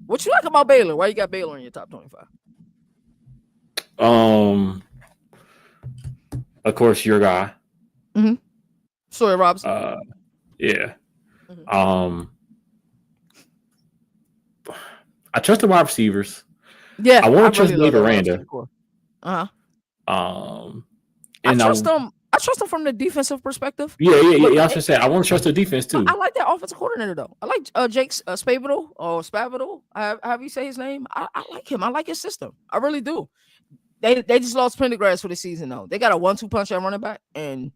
What you like about Baylor? Why you got Baylor in your top 25? Of course, your guy. Mm-hmm. Sawyer Robinson. Yeah. Mm-hmm. I trust the wide receivers. Yeah. I want to trust Lee Veranda. Uh-huh. And I trust them. I trust them from the defensive perspective. Yeah. I was say I want to trust the defense too. I like that offensive coordinator though. I like Jake Spavital or Spavital. However you say his name. I like him. I like his system. I really do. They just lost Pendergrass for the season though. They got a 1-2 punch at running back, and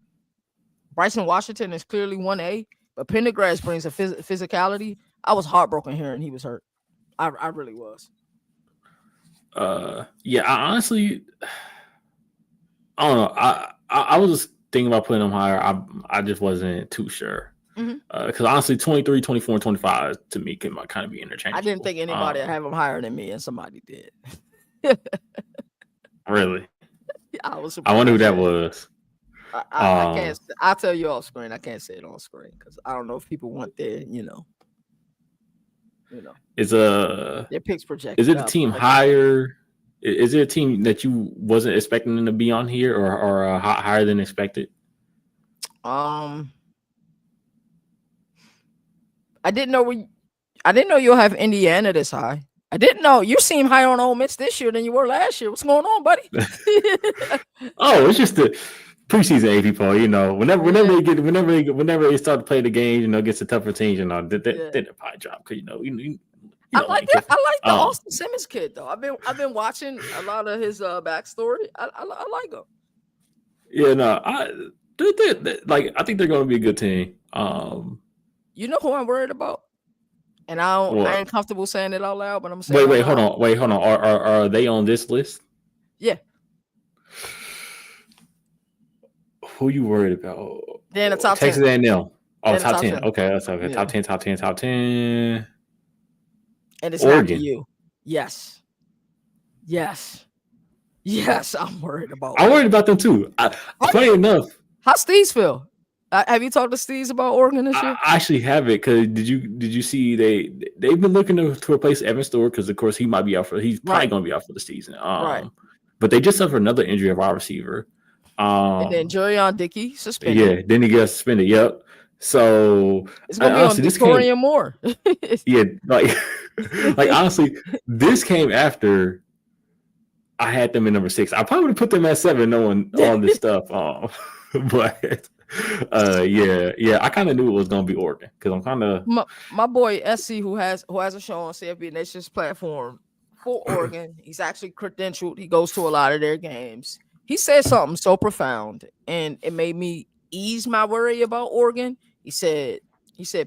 Bryson Washington is clearly 1A, but Pendergrass brings a physicality. I was heartbroken hearing he was hurt. I really was. Yeah. I honestly, I don't know. I was just thinking about putting them higher. I just wasn't too sure. Because honestly, 23, 24, and 25 to me can kind of be interchangeable. I didn't think anybody would have them higher than me, and somebody did. Really? I was. I wonder who that was. I can't. I'll tell you off screen. I can't say it on screen because I don't know if people want their, Is their picks projected. Is it the team higher Is there a team that you wasn't expecting them to be on here or higher than expected? Um, I didn't know I didn't know you'll have Indiana this high. I didn't know you seem higher on Ole Miss this year than you were last year. What's going on, buddy? Oh, it's just the preseason AP poll. You know, Yeah, whenever they start to play the games, you know, against the tougher teams, you know, yeah. they probably drop because you I know like Lane that. I Kiffin. like the Austin Simmons kid though. I've been watching a lot of his backstory. I like him. Yeah, no, like I think they're going to be a good team. You know who I'm worried about? And I What? ain't comfortable saying it out loud, but I'm gonna say it out Wait, loud. hold on. Are they on this list? Yeah, Who you worried about? they're in the top 10. Texas A&M. Oh, They're in the top top 10. 10. Okay, that's okay. Yeah, Top 10. and it's not the Oregon. U. Yes, yes, yes. I'm worried about I'm worried Oregon. about them too. Are Funny you? enough, How Steve's feel? Have you talked to Steve's about Oregon this year? I actually have it because did you see they've been looking to replace Evan Stewart because of course he's probably Right, going to be out for the season. right. But they just suffered another injury of our receiver. And then Um, Jurion Dickey suspended. yeah, then he got suspended. Yep. So It's gonna be on honestly, this came Victoria Moore. yeah like like honestly this came after I had them in number 6. I probably would have put them at 7 knowing all this stuff. But yeah, I kind of knew it was gonna be Oregon because I'm kind of my boy SC who has a show on CFB Nation's platform for Oregon. He's actually credentialed. He goes to a lot of their games. He said something so profound, and it made me ease my worry about Oregon. He said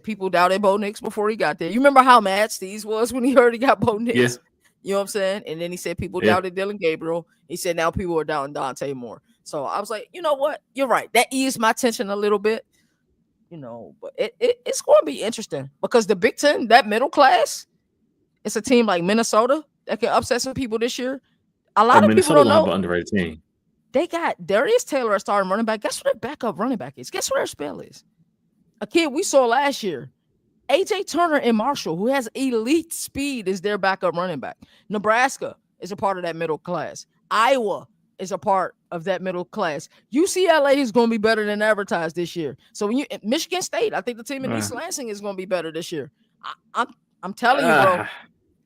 people doubted Bo Nix before he got there. You remember how mad Steve was when he heard he got Bo yeah, Nix? You know what I'm saying? And then he said people yeah. doubted Dylan Gabriel. He said now people are doubting Dante Moore. So I was like, you know what? You're right. That eased my tension a little bit. But it's going to be interesting because the Big Ten, that middle class, it's a team like Minnesota that can upset some people this year. A Oh, lot of people Minnesota don't gonna have know an underrated team. they got Darius Taylor as starting running back. Guess what their backup running back is? Guess what their spell is? A kid we saw last year, AJ Turner and Marshall, who has elite speed, is their backup running back. Nebraska is a part of that middle class. Iowa is a part of that middle class. UCLA is going to be better than advertised this year. So when Michigan State, I think the team in East Lansing is going to be better this year. I'm telling you, bro.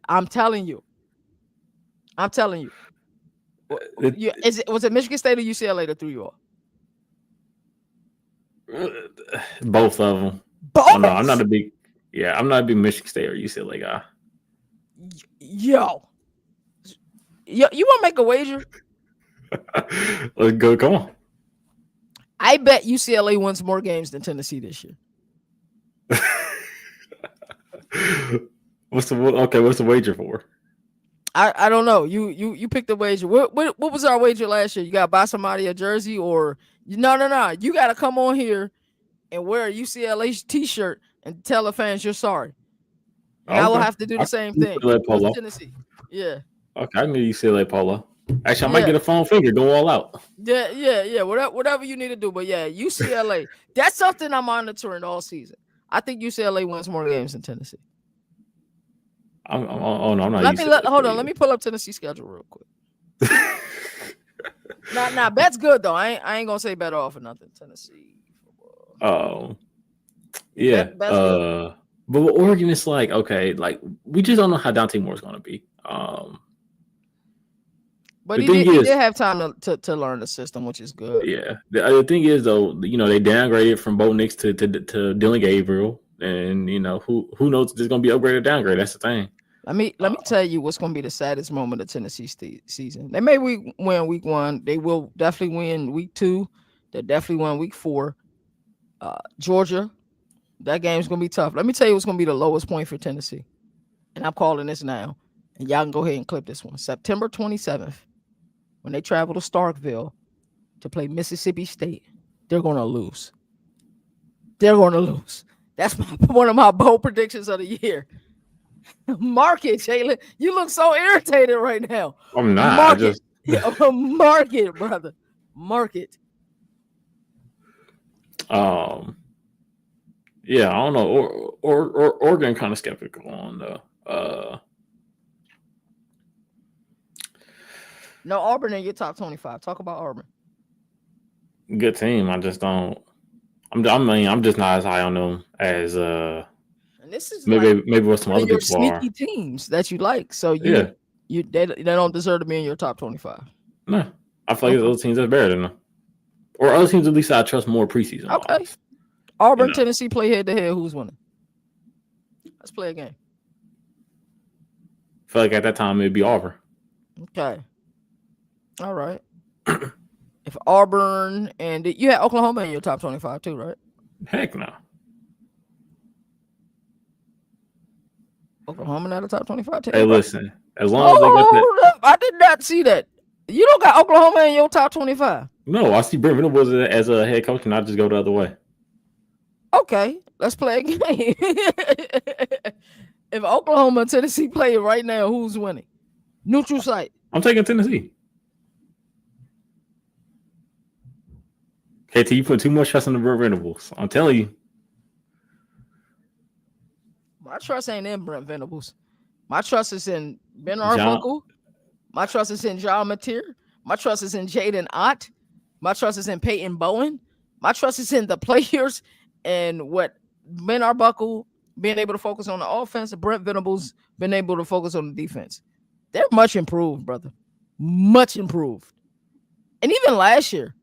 I'm telling you. Was it Michigan State or UCLA that threw you off? Both of them. Both. Oh, no, I'm not a big Michigan State or UCLA guy. Yo, you want to make a wager? Let's go. Come on. I bet UCLA wins more games than Tennessee this year. What's the wager for? I don't know. You picked the wager. What was our wager last year? You got to buy somebody a jersey or no. You got to come on here and wear a UCLA t-shirt and tell the fans you're sorry. And I will have to do the same thing with Tennessee. Yeah. Okay, I need UCLA polo. Actually, I might get a foam finger. Go all out. Yeah. Whatever you need to do. But yeah, UCLA. That's something I'm monitoring all season. I think UCLA wins more games than Tennessee. I'm not. Hold on. Let me pull up Tennessee's schedule real quick. Nah. Bet's good though. I ain't gonna say bet off or nothing. Tennessee. Oh, yeah. Bet's good. But with Oregon, it's like okay, like we just don't know how Dante Moore's gonna be. But he did have time to learn the system, which is good. Yeah. The thing is though, they downgraded from Bo Nix to Dylan Gabriel. And who knows if there's gonna be upgrade or downgrade. That's the thing. Let me tell you what's gonna be the saddest moment of Tennessee season. They may win week 1. They will definitely win week 2. They definitely win week 4. Georgia, that game's gonna be tough. Let me tell you what's gonna be the lowest point for Tennessee. And I'm calling this now. And y'all can go ahead and clip this one. September 27th, when they travel to Starkville to play Mississippi State, they're gonna lose. That's one of my bold predictions of the year. Mark it, Jalen. You look so irritated right now. I'm not. Mark it, brother. Mark it. Yeah, I don't know. Or Oregon kind of skeptical on the No, Auburn in your top 25. Talk about Auburn. Good team. I just don't. I mean, I'm just not as high on them as And this is like maybe what some one of other your people sneaky are. teams that you like. So Yeah, they don't deserve to be in your top 25. no, I feel like Okay. there's other teams that's better than them, or other teams at least I trust more preseason Okay. wise. You Auburn, know, Tennessee play head to head. Who's winning? Let's play a game. I feel like at that time it'd be Auburn. Okay. All right. If Auburn and you had Oklahoma in your top 25 too, right? Heck no. Oklahoma not a top 25 Hey, team, bro. listen, as long as they got that. Oh, I did not see that. You don't got Oklahoma in your top 25. No, I see Brent Venables as a head coach, and I just go the other way. Okay, let's play a game. If Oklahoma and Tennessee play right now, who's winning? Neutral site. I'm taking Tennessee. KT, you put too much trust in the Brent Venables. I'm telling you. My trust ain't in Brent Venables. My trust is in Ben John, Arbuckle. My trust is in John Mateer. My trust is in Jaden Ott. My trust is in Peyton Bowen. My trust is in the players and what Ben Arbuckle being able to focus on the offense, and Brent Venables being able to focus on the defense. They're much improved, brother. Much improved. And even last year,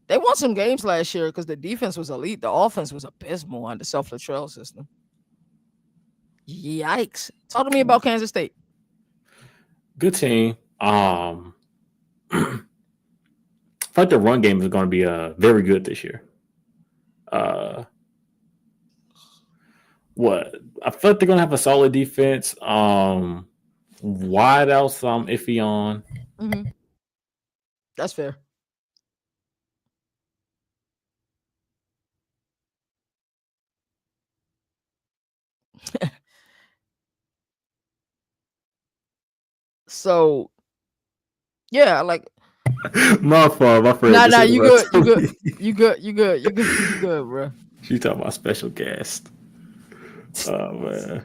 they won some games last year because the defense was elite. The offense was abysmal under Self Latrell system. Yikes. Talk to me about Kansas State. good team. I feel like the run game is going to be very good this year. Uh, what I feel like they're going to have a solid defense. Wide else I'm iffy on. Mm-hmm. That's fair. So yeah, like My fault. My friend nah, just you interrupted good, you good, me. you good, bro. She talking about special guest. Oh man.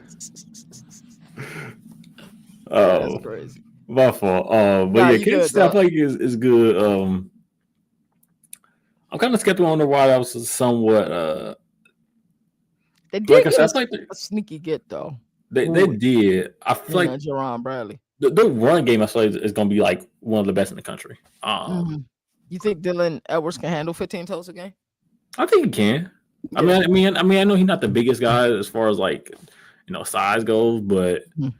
That's Oh, crazy. my fault. But Nah, yeah, you Kansas good, State I dog. feel like is good. I'm kind of skeptical on the wide else somewhat. They Like did I get said, I feel like a sneaky get though. they Who did. I feel in like Jerron Bradley? the run game I feel like is going to be like one of the best in the country. Mm-hmm. You think Dylan Edwards can handle 15 toes a game? I think he can. Yeah. I know he's not the biggest guy as far as like size goes, but Mhm.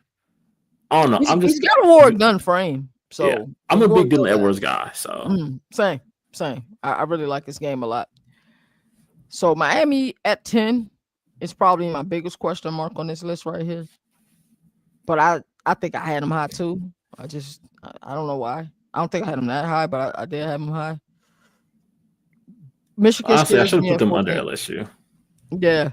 I don't know. I'm He's just got a Warwick Dunn frame, yeah. so I'm if a big Warwick Dylan does that, Edwards guy, so same, same. I really like this game a lot. So Miami at 10 is probably my biggest question mark on this list right here. But I think I had him high too. I don't know why. I don't think I had him that high, but I did have him high. Michigan honestly, I scares should have me put at them under 14. LSU. Yeah.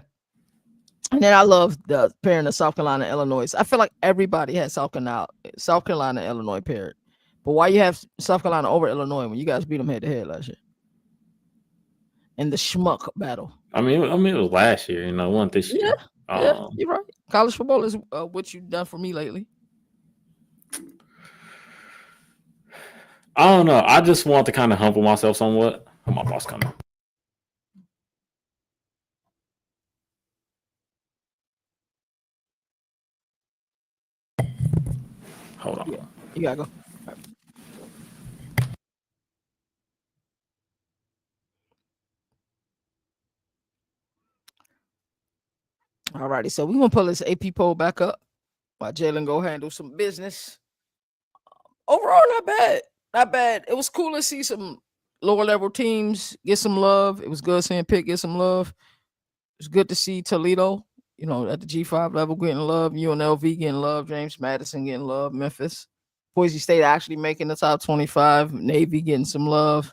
And then I love the pairing of South Carolina and Illinois. I feel like everybody has South Carolina and Illinois paired. But why you have South Carolina over Illinois when you guys beat them head to head last year in the schmuck battle? It was last year, it wasn't this Yeah, year. yeah, you're right. College football is what you've done for me lately. I don't know. I just want to kind of humble myself somewhat. Oh, my boss coming. Hold Yeah, on. you gotta go. All righty, so we're gonna pull this AP poll back up while Jalen go handle some business. Overall, not bad. Not bad. It was cool to see some lower level teams get some love. It was good seeing Pitt get some love. It's good to see Toledo, at the G5 level getting love. UNLV getting love. James Madison getting love. Memphis. Boise State actually making the top 25. Navy getting some love.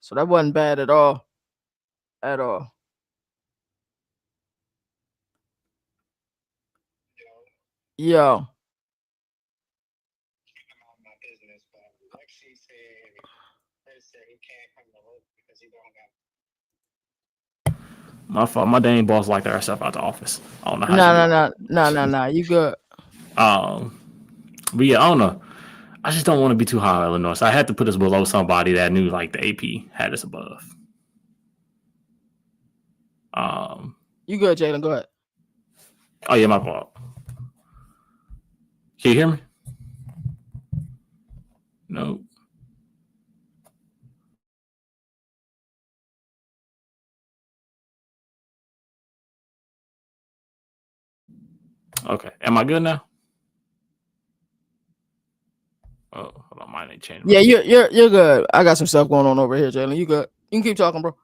So that wasn't bad at all. At all. Yo. My fault. My dang boss like our stuff out the office. I don't know how No, she no, do. no, no, no, no. You good. Um, but yeah, I don't know. I just don't want to be too high on Illinois, so I had to put us below somebody that knew like the AP had us above. You good, Jalen? Go ahead. Oh yeah, my fault. Can you hear me? No. Okay. Am I good now? Oh, hold on, mine ain't changing. Yeah, you're good. I got some stuff going on over here, Jalen. You good? You can keep talking, bro.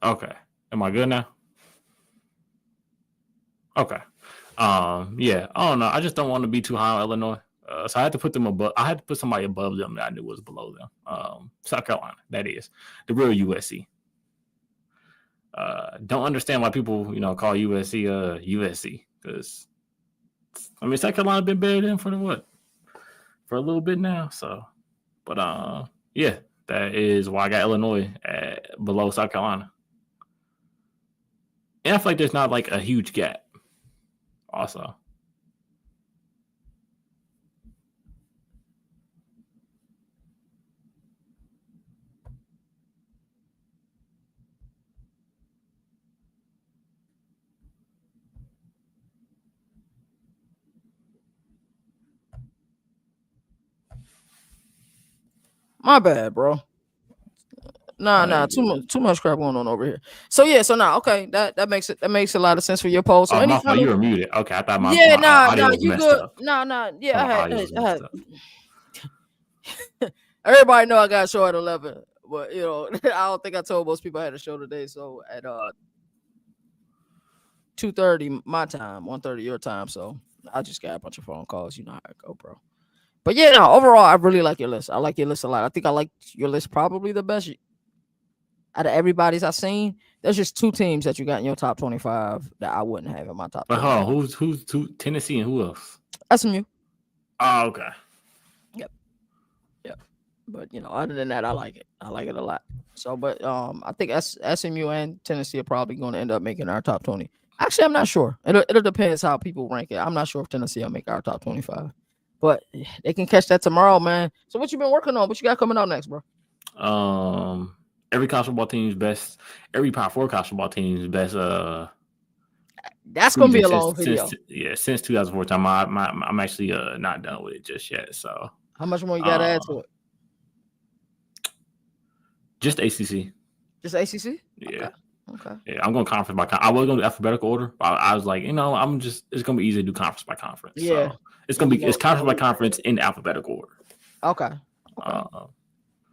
Okay. Am I good now? Okay. Yeah. I don't know. I just don't want to be too high on Illinois. So I had to put them above. I had to put somebody above them that I knew was below them. South Carolina, that is the real USC. Don't understand why people, call USC USC, because I mean South Carolina been better than for a little bit now. So, but yeah, that is why I got Illinois below South Carolina, and I feel like there's not like a huge gap. Also, My bad, bro. Nah, too much crap going on over here. So yeah, okay, that makes a lot of sense for your poll. So oh any my fault, final? you were muted. Okay, I thought my Nah, audio was you messed good? up. Nah, yeah, My audio was messed up. Everybody know I got a show at 11, but I don't think I told most people I had a show today. So at 2:30 my time, 1:30 your time. So I just got a bunch of phone calls. You know how it go, bro. But yeah, no, overall, I really like your list. I like your list a lot. I think I like your list probably the best out of everybody's I've seen. There's just two teams that you got in your top 25 that I wouldn't have in my top. But hold on, who's Tennessee and who else? SMU. Oh, okay. Yep. But other than that, I like it. I like it a lot. So, but I think SMU and Tennessee are probably going to end up making our top 20. Actually, I'm not sure. It'll depends how people rank it. I'm not sure if Tennessee will make our top 25, but they can catch that tomorrow, man. So, what you been working on? What you got coming out next, bro? Every college football team's best. Every Power 4 college football team's best. That's gonna be a long video. Since 2014, I'm actually not done with it just yet. So, how much more you got to add to it? Just ACC. Just ACC? Yeah. Okay. Yeah, I'm going conference by conference. I was going to alphabetical order. I was like, it's going to be easy to do conference by conference. Yeah. So it's conference by conference in alphabetical order. Okay.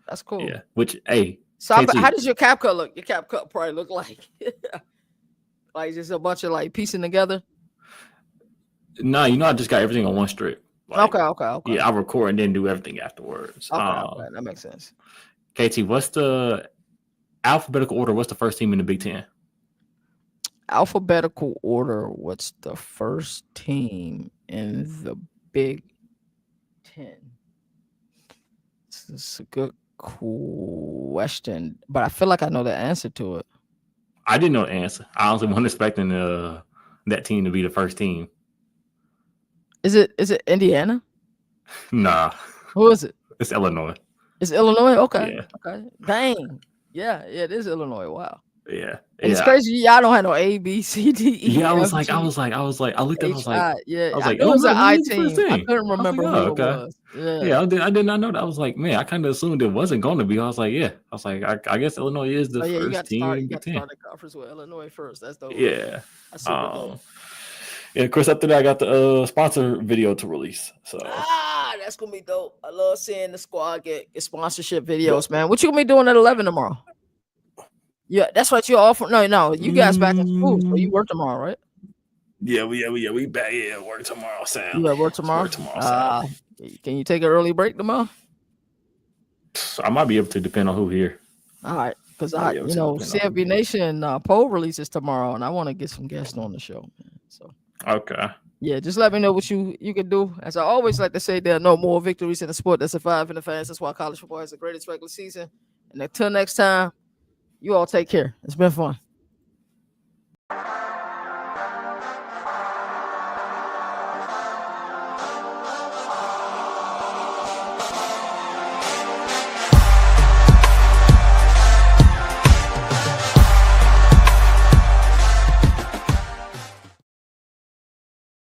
That's cool. Yeah. Which, hey. So how does your cap cut look? Your cap cut probably look like like just a bunch of like piecing together. No, I just got everything on one strip. Like, okay. Yeah, I record and then do everything afterwards. Okay, that makes sense. KT, what's the alphabetical order? What's the first team in the Big Ten? Alphabetical order. What's the first team in the Big Ten? This is a good question, but I feel like I know the answer to it. I didn't know the answer. I honestly wasn't expecting that team to be the first team. Is it Indiana? Nah. Who is it? It's Illinois. It's Illinois? Okay. Yeah. Okay. Dang. Yeah, it is Illinois. Wow. Yeah. And it's crazy. Y'all don't have no A, B, C, D, E. Yeah, I was like, I looked at it, I was like, yeah, I was like, it was an I team. I couldn't remember who it was. Yeah, I did not know that. I was like, man, I kind of assumed it wasn't going to be. I was like, I guess Illinois is the first team. You got to start the conference with Illinois first. That's the yeah. That's super cool. Yeah, of course, after that, I got the sponsor video to release. So that's gonna be dope. I love seeing the squad get sponsorship videos, man. What you gonna be doing at 11 tomorrow? Yeah, that's what you're off. No, you guys back in school, so you work tomorrow, right? Yeah, we back. Yeah, work tomorrow, Sam. You work tomorrow. Can you take an early break tomorrow? I might be able to, depend on who here. All right, because CFB Nation poll releases tomorrow, and I want to get some guests on the show, man. So okay. Yeah, just let me know what you can do. As I always like to say, there are no more victories in the sport that survive in the fans. That's why college football has the greatest regular season. And until next time, you all take care. It's been fun.